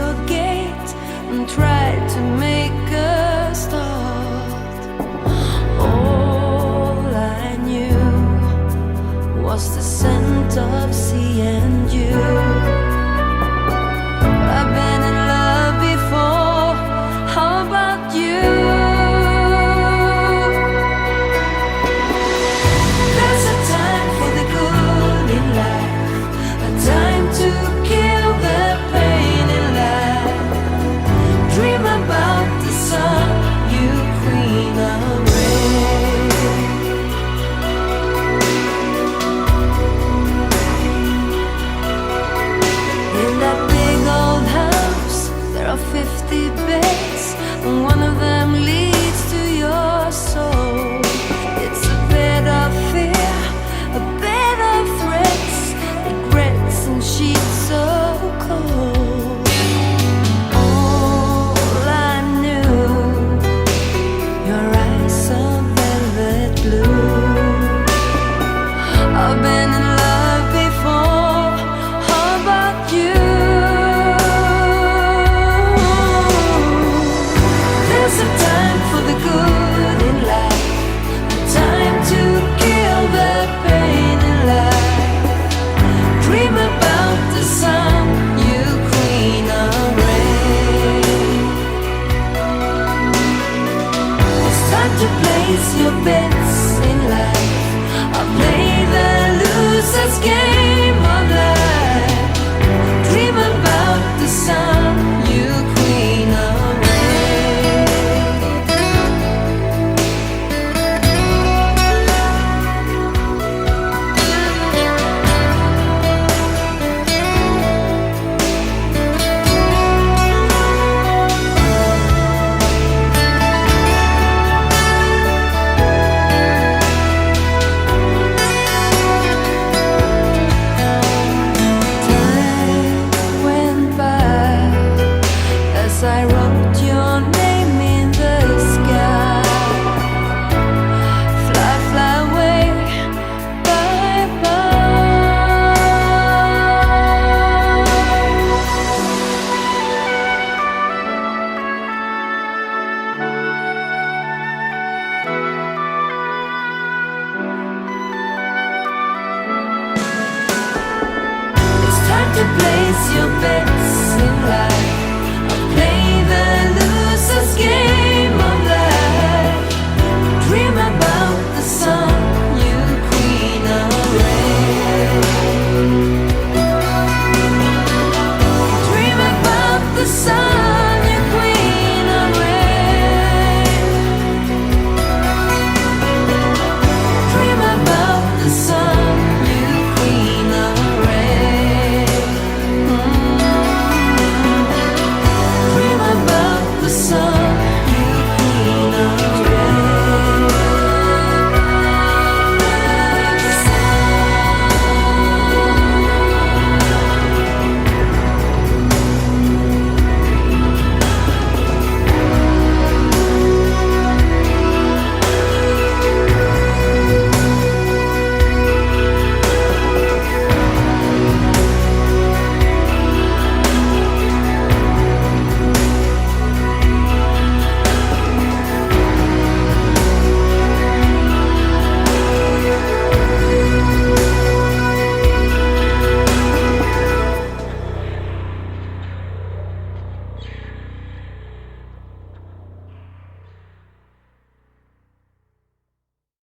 your gate and tried to make a start. All I knew was the scent of sea and you. I've been in love before, how about you? There's a time for the good in life, a time to kill the pain in life. Dream about the sun, you queen of rain. In that big old house, there are 50 beds, and one of them leads to your soul. It's a bed of fear, a bed of threats, regrets and sheets so cold. All I knew, your eyes are velvet blue. I've been in love before, how about you? There's a time for the good in life, a time to kill the pain in life. Dream about the sun, you queen of rain. It's time to place your bets in life. I'll play the loser's game of life. Dream about the sun, you queen of rain. Time went by as I wrote your name in the sky. Fly, fly away, bye bye. It's time to place your bet